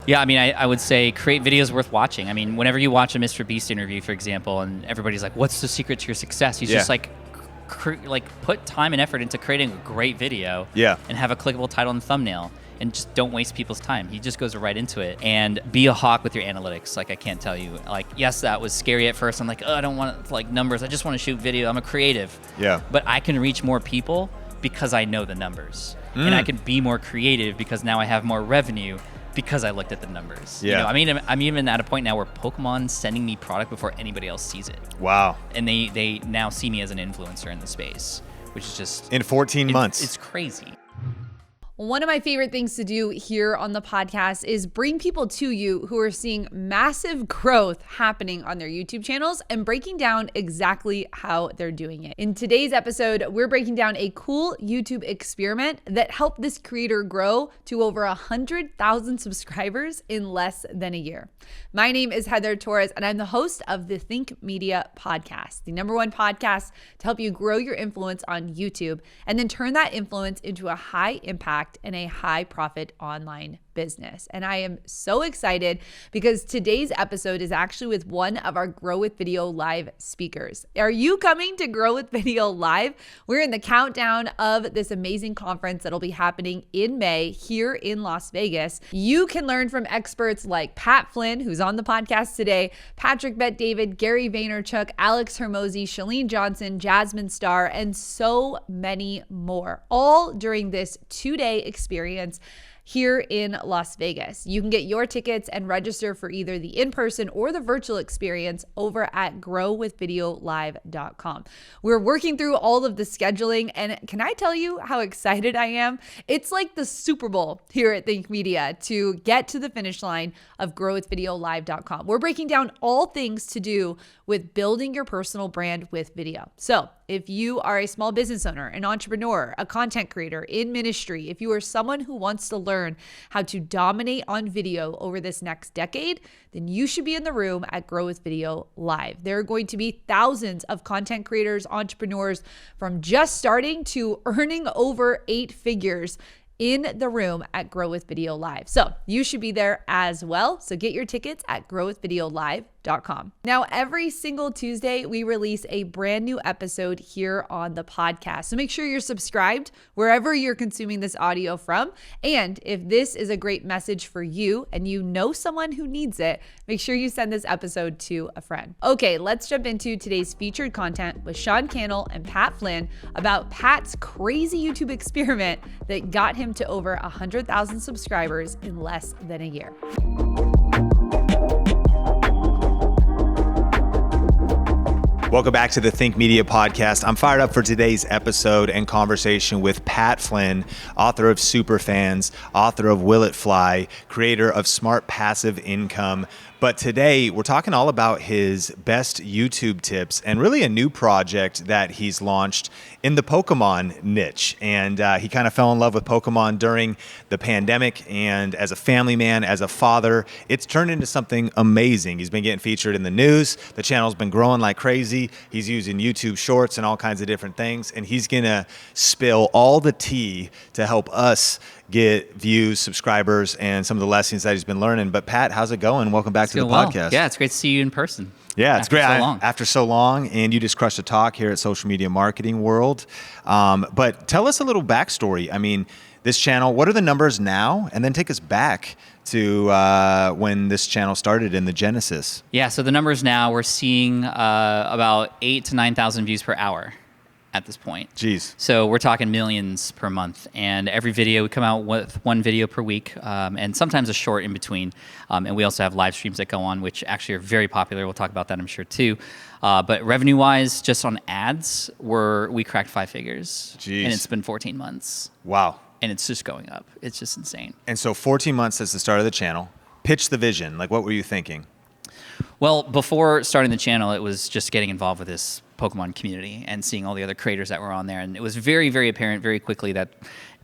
Yeah, I mean, I would say create videos worth watching. I mean, whenever you watch a Mr. Beast interview, for example, and everybody's like, what's the secret to your success? He's just like put time and effort into creating a great video and have a clickable title and thumbnail. And just don't waste people's time. He just goes right into it. And be a hawk with your analytics. Like, I can't tell you. Like, yes, that was scary at first. I'm like, oh, I don't want like numbers. I just want to shoot video. I'm a creative. Yeah. But I can reach more people because I know the numbers. And I can be more creative because now I have more revenue because I looked at the numbers. Yeah. You know, I mean, I'm even at a point now where Pokemon's sending me product before anybody else sees it. Wow. And they now see me as an influencer in the space, which is just... In 14 months. It's crazy. One of my favorite things to do here on the podcast is bring people to you who are seeing massive growth happening on their YouTube channels and breaking down exactly how they're doing it. In today's episode, we're breaking down a cool YouTube experiment that helped this creator grow to over 100,000 subscribers in less than a year. My name is Heather Torres, and I'm the host of the Think Media podcast, the #1 podcast to help you grow your influence on YouTube and then turn that influence into a high impact and a high profit online business. And I am so excited because today's episode is actually with one of our Grow with Video Live speakers. Are you coming to Grow with Video Live? We're in the countdown of this amazing conference that'll be happening in May here in Las Vegas. You can learn from experts like Pat Flynn, who's on the podcast today, Patrick Bet-David, Gary Vaynerchuk, Alex Hermosi, Shalene Johnson, Jasmine Starr, and so many more, all during this 2-day experience here in Las Vegas. You can get your tickets and register for either the in-person or the virtual experience over at growwithvideolive.com. We're working through all of the scheduling, and can I tell you how excited I am? It's like the Super Bowl here at Think Media to get to the finish line of growwithvideolive.com. We're breaking down all things to do with building your personal brand with video. So if you are a small business owner, an entrepreneur, a content creator in ministry, if you are someone who wants to learn how to dominate on video over this next decade, then you should be in the room at Grow with Video Live. There are going to be thousands of content creators, entrepreneurs from just starting to earning over 8 figures in the room at Grow with Video Live. So you should be there as well. So get your tickets at growwithvideolive.com. Now, every single Tuesday, we release a brand new episode here on the podcast. So make sure you're subscribed wherever you're consuming this audio from. And if this is a great message for you and you know someone who needs it, make sure you send this episode to a friend. Okay, let's jump into today's featured content with Sean Cannell and Pat Flynn about Pat's crazy YouTube experiment that got him to over 100,000 subscribers in less than a year. Welcome back to the Think Media podcast. I'm fired up for today's episode and conversation with Pat Flynn, author of Superfans, author of Will It Fly, creator of Smart Passive Income. But today we're talking all about his best YouTube tips and really a new project that he's launched in the Pokemon niche. And he kind of fell in love with Pokemon during the pandemic. And as a family man, as a father, it's turned into something amazing. He's been getting featured in the news. The channel's been growing like crazy. He's using YouTube Shorts and all kinds of different things. And he's going to spill all the tea to help us get views, subscribers, and some of the lessons that he's been learning. But Pat, how's it going? Welcome back to the podcast. Yeah, it's great to see you in person. Yeah, it's great. After so long, and you just crushed a talk here at Social Media Marketing World. But tell us a little backstory. I mean, this channel, what are the numbers now? And then take us back to when this channel started in the genesis. Yeah, so the numbers now, we're seeing about 8,000 to 9,000 views per hour at this point. Jeez. So we're talking millions per month. And every video, we come out with 1 video per week, and sometimes a short in between. And we also have live streams that go on, which actually are very popular. We'll talk about that, I'm sure, too. But revenue-wise, just on ads, we cracked 5 figures. Jeez. And it's been 14 months. Wow. And it's just going up. It's just insane. And so 14 months since the start of the channel. Pitch the vision. Like, what were you thinking? Well, before starting the channel, it was just getting involved with this Pokemon community and seeing all the other creators that were on there. And it was very, very apparent very quickly that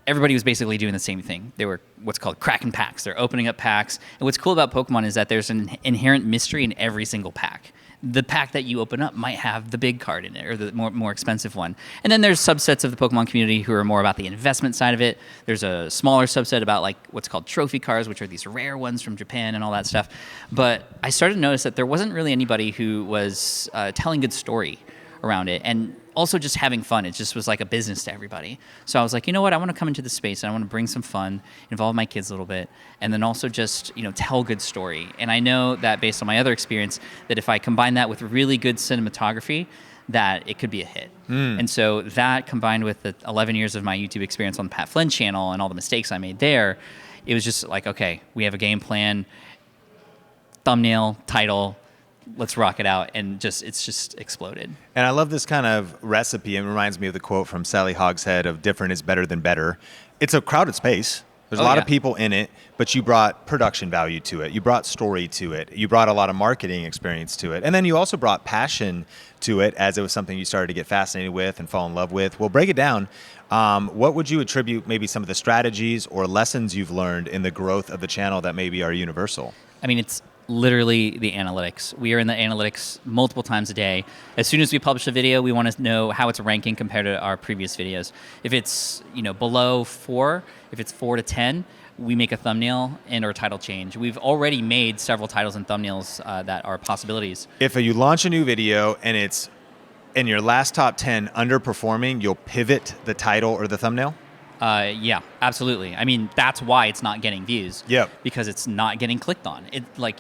everybody was basically doing the same thing. They were what's called cracking packs. They're opening up packs. And what's cool about Pokemon is that there's an inherent mystery in every single pack. the pack that you open up might have the big card in it or the more expensive one. And then there's subsets of the Pokemon community who are more about the investment side of it. There's a smaller subset about like what's called trophy cards, which are these rare ones from Japan and all that stuff. But I started to notice that there wasn't really anybody who was telling good story around it, and also just having fun. It just was like a business to everybody. So I was like, you know what? I want to come into this space and I want to bring some fun, involve my kids a little bit, and then also just, tell a good story. And I know that based on my other experience, that if I combine that with really good cinematography, that it could be a hit. And so that combined with the 11 years of my YouTube experience on the Pat Flynn channel and all the mistakes I made there, it was just like, okay, we have a game plan, thumbnail, title, let's rock it out, and it's just exploded. And I love this kind of recipe. It reminds me of the quote from Sally Hogshead of different is better than better. It's a crowded space. There's a lot of people in it, but you brought production value to it. You brought story to it. You brought a lot of marketing experience to it. And then you also brought passion to it as it was something you started to get fascinated with and fall in love with. Well, break it down. What would you attribute maybe some of the strategies or lessons you've learned in the growth of the channel that maybe are universal? I mean, it's literally the analytics. We are in the analytics multiple times a day. As soon as we publish a video, we want to know how it's ranking compared to our previous videos. If it's below 4, if it's 4 to 10, we make a thumbnail and or title change. We've already made several titles and thumbnails that are possibilities. If you launch a new video and it's in your last top 10 underperforming, you'll pivot the title or the thumbnail? Yeah, absolutely. I mean, that's why it's not getting views. Yep. Because it's not getting clicked on.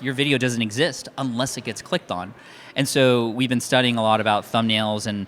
Your video doesn't exist unless it gets clicked on. And so we've been studying a lot about thumbnails and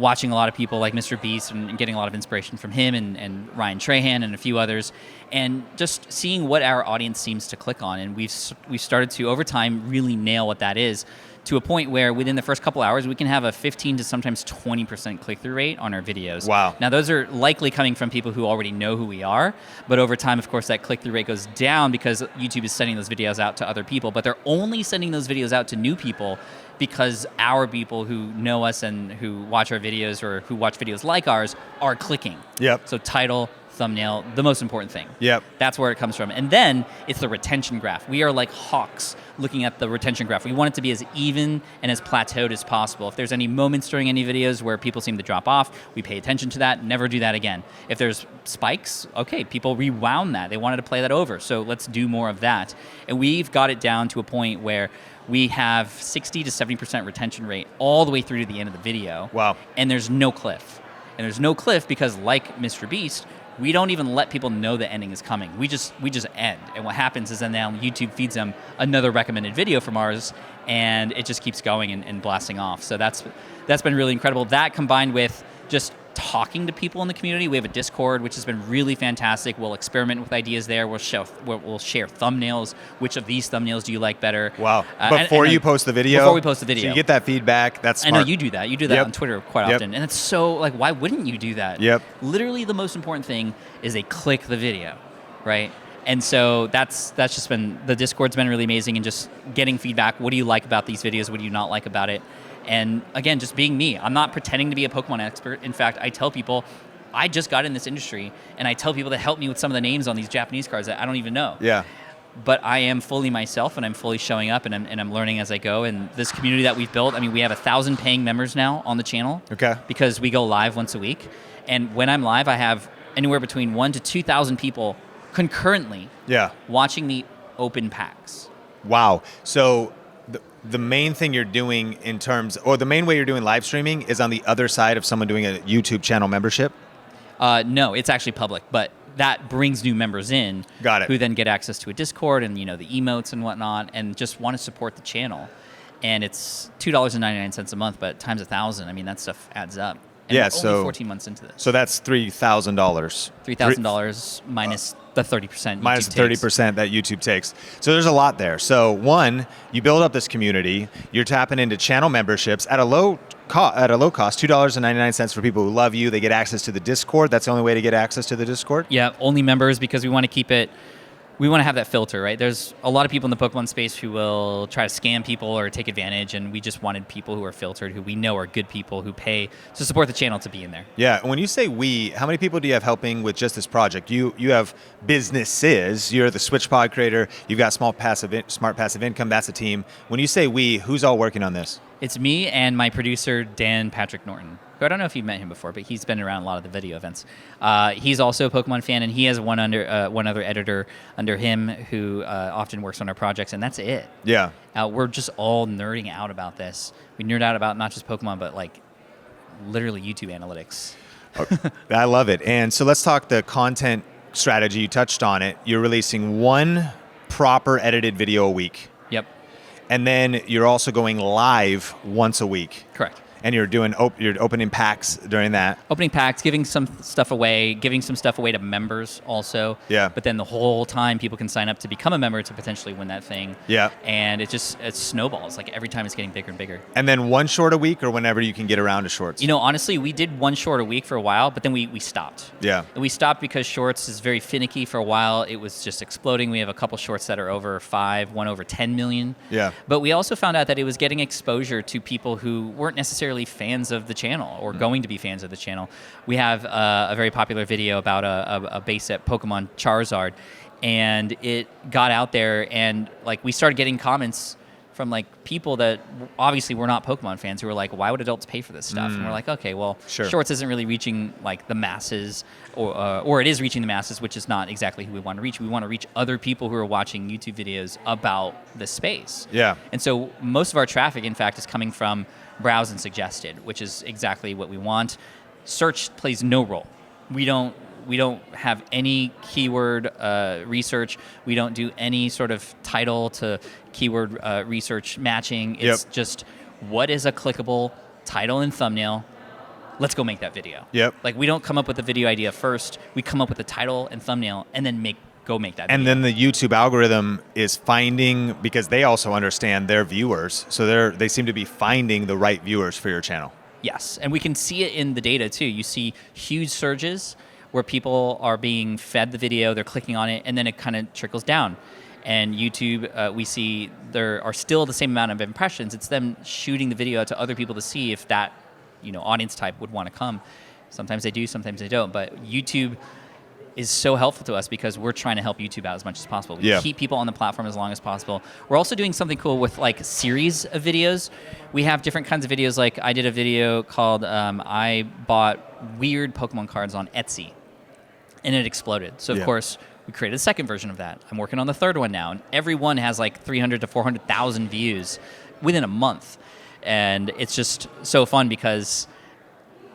watching a lot of people like Mr. Beast and getting a lot of inspiration from him and Ryan Trahan and a few others, and just seeing what our audience seems to click on. And we've started to, over time, really nail what that is, to a point where within the first couple hours, we can have a 15 to sometimes 20% click-through rate on our videos. Wow. Now, those are likely coming from people who already know who we are, but over time, of course, that click-through rate goes down because YouTube is sending those videos out to other people, but they're only sending those videos out to new people because our people who know us and who watch our videos or who watch videos like ours are clicking. Yep. So title, thumbnail, the most important thing. Yep. That's where it comes from. And then it's the retention graph. We are like hawks looking at the retention graph. We want it to be as even and as plateaued as possible. If there's any moments during any videos where people seem to drop off, we pay attention to that, never do that again. If there's spikes, okay, people rewound that. They wanted to play that over, so let's do more of that. And we've got it down to a point where we have 60 to 70% retention rate all the way through to the end of the video. Wow. And there's no cliff. And there's no cliff because, like Mr. Beast, we don't even let people know the ending is coming. We just end. And what happens is then now YouTube feeds them another recommended video from ours, and it just keeps going and blasting off. So that's been really incredible. That combined with just talking to people in the community. We have a Discord, which has been really fantastic. We'll experiment with ideas there. We'll share thumbnails. Which of these thumbnails do you like better? Wow. Before you post the video? Before we post the video. So you get that feedback. That's smart. I know you do that. You do that on Twitter quite often. And it's so, why wouldn't you do that? Yep. Literally the most important thing is they click the video, right? And so that's just been, the Discord's been really amazing, and just getting feedback. What do you like about these videos? What do you not like about it? And again, just being me. I'm not pretending to be a Pokemon expert. In fact, I tell people, I just got in this industry, and I tell people to help me with some of the names on these Japanese cards that I don't even know. Yeah. But I am fully myself, and I'm fully showing up, and I'm learning as I go. And this community that we've built, I mean, we have 1,000 paying members now on the channel. Okay. Because we go live once a week. And when I'm live, I have anywhere between 1,000 to 2,000 people concurrently watching me open packs. Wow. So the main thing you're doing the main way you're doing live streaming is on the other side of someone doing a YouTube channel membership? No, it's actually public, but that brings new members in. Got it. Who then get access to a Discord and the emotes and whatnot, and just want to support the channel. And it's $2.99 a month, but times 1,000, I mean, that stuff adds up. And we're only 14 months into this. So that's $3,000. $3,000 minus the 30%. Minus the 30% that YouTube takes. So there's a lot there. So one, you build up this community. You're tapping into channel memberships at a low cost, $2.99 for people who love you. They get access to the Discord. That's the only way to get access to the Discord? Yeah, only members, because we want to keep it we want to have that filter, right? There's a lot of people in the Pokemon space who will try to scam people or take advantage, and we just wanted people who are filtered, who we know are good people, who pay to support the channel to be in there. Yeah, when you say we, how many people do you have helping with just this project? You have businesses. You're the SwitchPod creator. You've got smart passive income. That's a team. When you say we, who's all working on this? It's me and my producer, Dan Patrick Norton, who I don't know if you've met him before, but he's been around a lot of the video events. He's also a Pokemon fan, and he has one other editor under him who often works on our projects, and that's it. Yeah. We're just all nerding out about this. We nerd out about not just Pokemon, but like literally YouTube analytics. I love it. And so let's talk the content strategy. You touched on it. You're releasing one proper edited video a week. Yep. And then you're also going live once a week. Correct. And you're doing you're opening packs during that. Opening packs, giving some stuff away to members also. Yeah. But then the whole time people can sign up to become a member to potentially win that thing. Yeah. And it snowballs. Like every time it's getting bigger and bigger. And then one short a week or whenever you can get around to shorts. You know, honestly, we did one short a week for a while, but then we stopped. Yeah. And we stopped because shorts is very finicky. For a while, it was just exploding. We have a couple shorts that are over 5, one over 10 million. Yeah. But we also found out that it was getting exposure to people who weren't necessarily fans of the channel or going to be fans of the channel. We have a very popular video about a base set Pokemon Charizard, and it got out there, and like we started getting comments from like people that obviously were not Pokemon fans who were like, why would adults pay for this stuff? And we're like, okay, well, Sure. Shorts isn't really reaching like the masses, or it is reaching the masses, which is not exactly who we want to reach. We want to reach other people who are watching YouTube videos about the space. Yeah. And so most of our traffic, in fact, is coming from browse and suggested, which is exactly what we want. Search plays no role. We don't have any keyword research. We don't do any sort of title to keyword research matching. It's just what is a clickable title and thumbnail. Let's go make that video. Yep. Like we don't come up with the video idea first. We come up with the title and thumbnail and then go make that video. And then the YouTube algorithm is finding, because they also understand their viewers, so they seem to be finding the right viewers for your channel. Yes, and we can see it in the data too. You see huge surges where people are being fed the video, they're clicking on it, and then it kind of trickles down. And YouTube, we see there are still the same amount of impressions. It's them shooting the video out to other people to see if that, audience type would want to come. Sometimes they do, sometimes they don't. But YouTube is so helpful to us because we're trying to help YouTube out as much as possible. We keep people on the platform as long as possible. We're also doing something cool with like a series of videos. We have different kinds of videos. Like I did a video called I bought weird Pokemon cards on Etsy, and it exploded. So of course we created a second version of that. I'm working on the third one now, and every one has like 300 to 400,000 views within a month. And it's just so fun because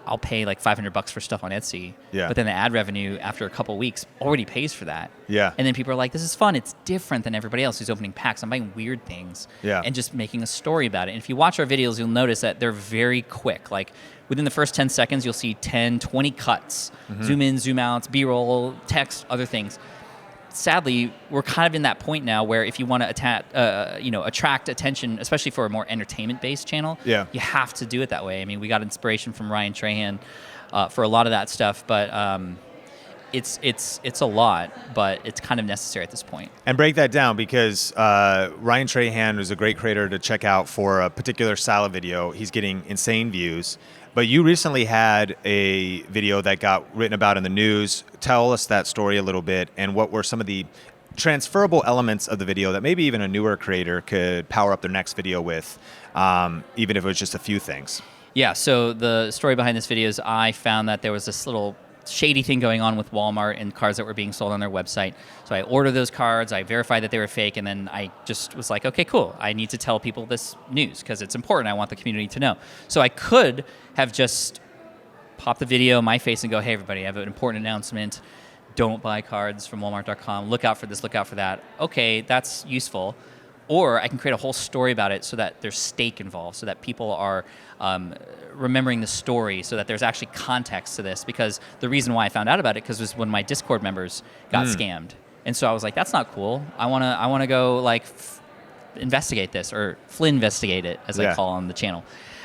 I'll pay like $500 for stuff on Etsy, but then the ad revenue after a couple weeks already pays for that. Yeah. And then people are like, this is fun. It's different than everybody else who's opening packs. I'm buying weird things and just making a story about it. And if you watch our videos, you'll notice that they're very quick. Like within the first 10 seconds, you'll see 10, 20 cuts, zoom in, zoom out, B-roll, text, other things. Sadly, we're kind of in that point now where if you want to attract attention, especially for a more entertainment-based channel, you have to do it that way. I mean, we got inspiration from Ryan Trahan for a lot of that stuff, but it's a lot, but it's kind of necessary at this point. And break that down, because Ryan Trahan is a great creator to check out for a particular style of video. He's getting insane views. But you recently had a video that got written about in the news. Tell us that story a little bit, and what were some of the transferable elements of the video that maybe even a newer creator could power up their next video with, even if it was just a few things. Yeah, so the story behind this video is I found that there was this little shady thing going on with Walmart and cards that were being sold on their website. So I ordered those cards, I verified that they were fake, and then I just was like, okay, cool. I need to tell people this news because it's important. I want the community to know. So I could have just popped the video in my face and go, hey, everybody, I have an important announcement. Don't buy cards from Walmart.com. Look out for this, look out for that. Okay, that's useful. Or I can create a whole story about it so that there's stake involved, so that people are remembering the story, so that there's actually context to this. Because the reason why I found out about it was when my Discord members got scammed, and so I was like, that's not cool. I wanna go like investigate this, or Flynn investigate it, as I call on the channel.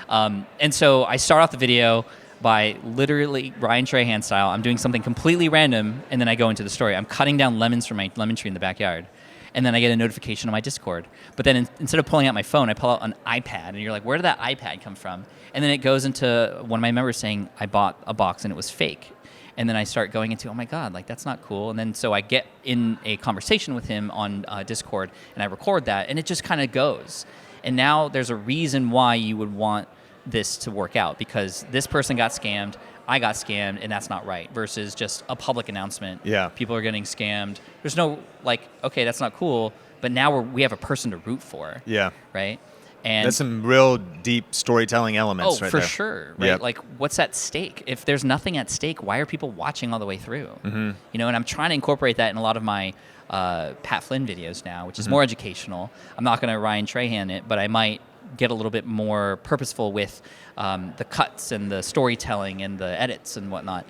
And so I start off the video by literally Ryan Trahan style. I'm doing something completely random, and then I go into the story. I'm cutting down lemons from my lemon tree in the backyard. And then I get a notification on my Discord. But then instead of pulling out my phone, I pull out an iPad. And you're like, where did that iPad come from? And then it goes into one of my members saying, I bought a box and it was fake. And then I start going into, oh my God, like that's not cool. And then so I get in a conversation with him on Discord and I record that. And it just kind of goes. And now there's a reason why you would want this to work out, because this person got scammed, I got scammed, and that's not right, versus just a public announcement. Yeah. People are getting scammed. There's no, like, okay, that's not cool, but now we have a person to root for. Yeah. Right? And that's some real deep storytelling elements right for there. sure. Right? Yep. Like, what's at stake? If there's nothing at stake, why are people watching all the way through? Mm-hmm. You know, and I'm trying to incorporate that in a lot of my Pat Flynn videos now, which is more educational. I'm not going to Ryan Trahan it, but I might get a little bit more purposeful with the cuts and the storytelling and the edits and whatnot,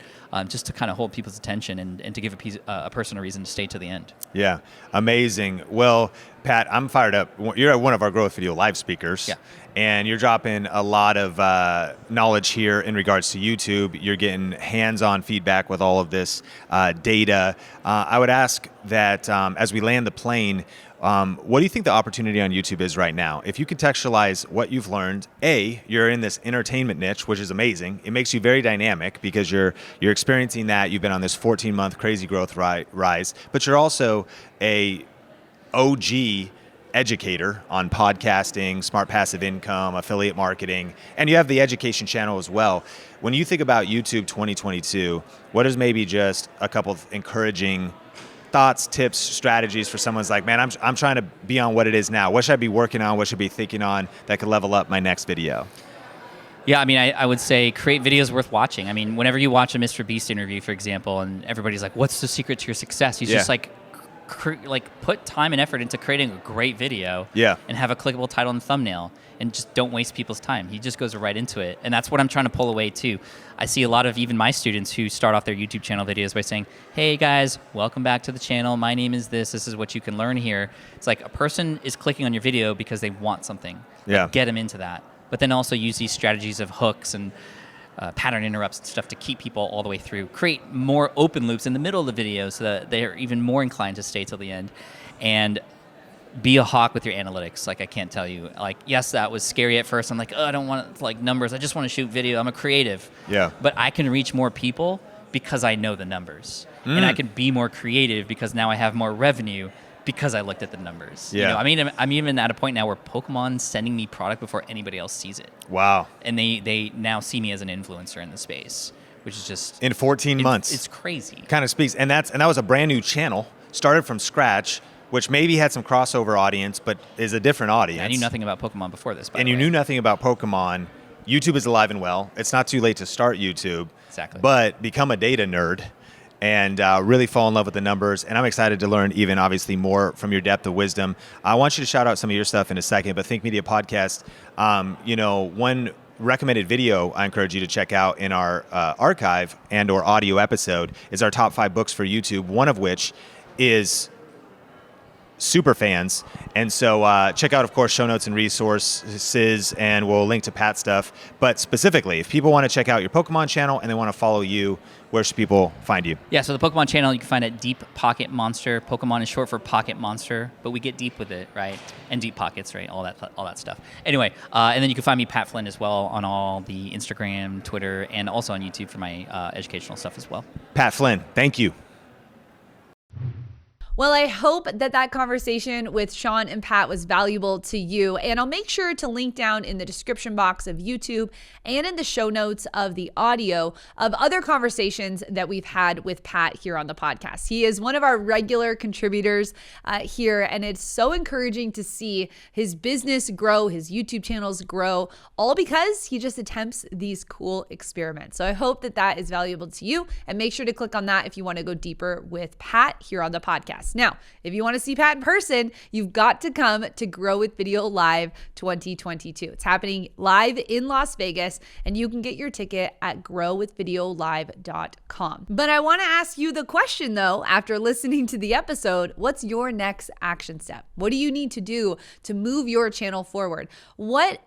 just to kind of hold people's attention and to give a person a reason to stay to the end. Yeah, amazing. Well, Pat, I'm fired up. You're one of our Growth Video Live speakers. Yeah. And you're dropping a lot of knowledge here in regards to YouTube. You're getting hands-on feedback with all of this data. I would ask that as we land the plane, what do you think the opportunity on YouTube is right now? If you contextualize what you've learned, you're in this entertainment niche, which is amazing. It makes you very dynamic because you're experiencing that. You've been on this 14-month crazy growth rise, but you're also a OG educator on podcasting, smart passive income, affiliate marketing, and you have the education channel as well. When you think about YouTube 2022, what is maybe just a couple of encouraging thoughts, tips, strategies for someone's like, man, I'm trying to be on what it is now. What should I be working on? What should I be thinking on that could level up my next video? Yeah, I mean, I would say create videos worth watching. I mean, whenever you watch a Mr. Beast interview, for example, and everybody's like, what's the secret to your success? He's just like put time and effort into creating a great video and have a clickable title and thumbnail, and just don't waste people's time. He just goes right into it. And that's what I'm trying to pull away too. I see a lot of even my students who start off their YouTube channel videos by saying, hey guys, welcome back to the channel. My name is this is what you can learn here. It's like a person is clicking on your video because they want something. Like, get them into that. But then also use these strategies of hooks and pattern interrupts and stuff to keep people all the way through. Create more open loops in the middle of the video so that they're even more inclined to stay till the end. And be a hawk with your analytics. Like, I can't tell you. Like, yes, that was scary at first. I'm like, oh, I don't want like numbers. I just want to shoot video. I'm a creative. Yeah. But I can reach more people because I know the numbers. And I can be more creative because now I have more revenue because I looked at the numbers. Yeah. You know, I mean, I'm even at a point now where Pokemon's sending me product before anybody else sees it. Wow. And they now see me as an influencer in the space, which is just in 14 months. It's crazy. Kind of speaks, and that was a brand new channel, started from scratch, which maybe had some crossover audience, but is a different audience. Yeah, I knew nothing about Pokemon before this. And you knew nothing about Pokemon. YouTube is alive and well. It's not too late to start YouTube. Exactly. But become a data nerd and really fall in love with the numbers. And I'm excited to learn even obviously more from your depth of wisdom. I want you to shout out some of your stuff in a second, but Think Media Podcast, one recommended video I encourage you to check out in our archive and or audio episode is our top 5 books for YouTube, one of which is Super Fans. And so check out, of course, show notes and resources, and we'll link to Pat's stuff. But specifically, if people want to check out your Pokemon channel and they want to follow you, where should people find you? Yeah, so the Pokemon channel you can find at Deep Pocket Monster. Pokemon is short for Pocket Monster, but we get deep with it, right? And deep pockets, right? All that stuff. Anyway, and then you can find me, Pat Flynn, as well on all the Instagram, Twitter, and also on YouTube for my educational stuff as well. Pat Flynn, thank you. Well, I hope that conversation with Sean and Pat was valuable to you. And I'll make sure to link down in the description box of YouTube and in the show notes of the audio of other conversations that we've had with Pat here on the podcast. He is one of our regular contributors here, and it's so encouraging to see his business grow, his YouTube channels grow, all because he just attempts these cool experiments. So I hope that is valuable to you, and make sure to click on that if you want to go deeper with Pat here on the podcast. Now, if you want to see Pat in person, you've got to come to Grow with Video Live 2022. It's happening live in Las Vegas, and you can get your ticket at growwithvideolive.com. But I want to ask you the question, though, after listening to the episode, what's your next action step? What do you need to do to move your channel forward? What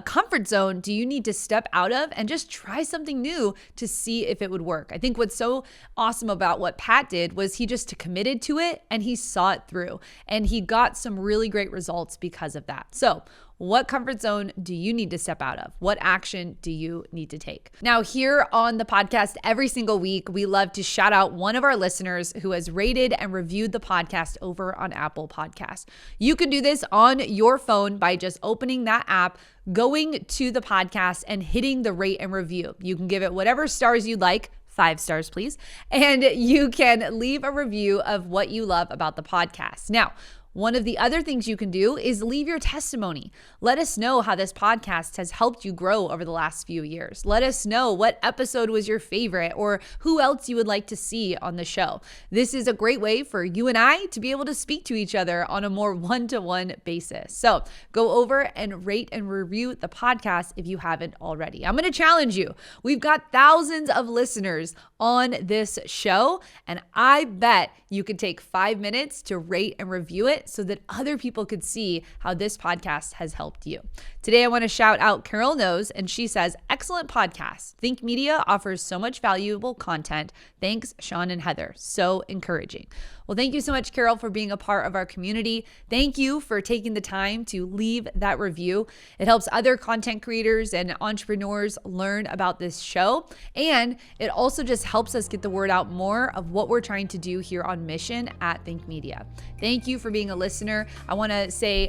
comfort zone do you need to step out of and just try something new to see if it would work? I think what's so awesome about what Pat did was he just committed to it and he saw it through, and he got some really great results because of that. So what comfort zone do you need to step out of? What action do you need to take? Now, here on the podcast, every single week, we love to shout out one of our listeners who has rated and reviewed the podcast over on Apple Podcasts. You can do this on your phone by just opening that app, going to the podcast, and hitting the rate and review. You can give it whatever stars you'd like. 5 stars, please. And you can leave a review of what you love about the podcast. Now, one of the other things you can do is leave your testimony. Let us know how this podcast has helped you grow over the last few years. Let us know what episode was your favorite or who else you would like to see on the show. This is a great way for you and I to be able to speak to each other on a more one-to-one basis. So go over and rate and review the podcast if you haven't already. I'm going to challenge you. We've got thousands of listeners on this show, and I bet you could take 5 minutes to rate and review it so that other people could see how this podcast has helped you. Today, I want to shout out Carol Knows, and she says, excellent podcast. Think Media offers so much valuable content. Thanks, Sean and Heather. So encouraging. Well, thank you so much, Carol, for being a part of our community. Thank you for taking the time to leave that review. It helps other content creators and entrepreneurs learn about this show. And it also just helps us get the word out more of what we're trying to do here on Mission at Think Media. Thank you for being a listener. I want to say,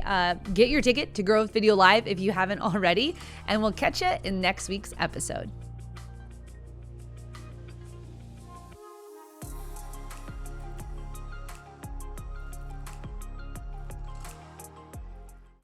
get your ticket to Grow with Video Live if you haven't already, and we'll catch you in next week's episode.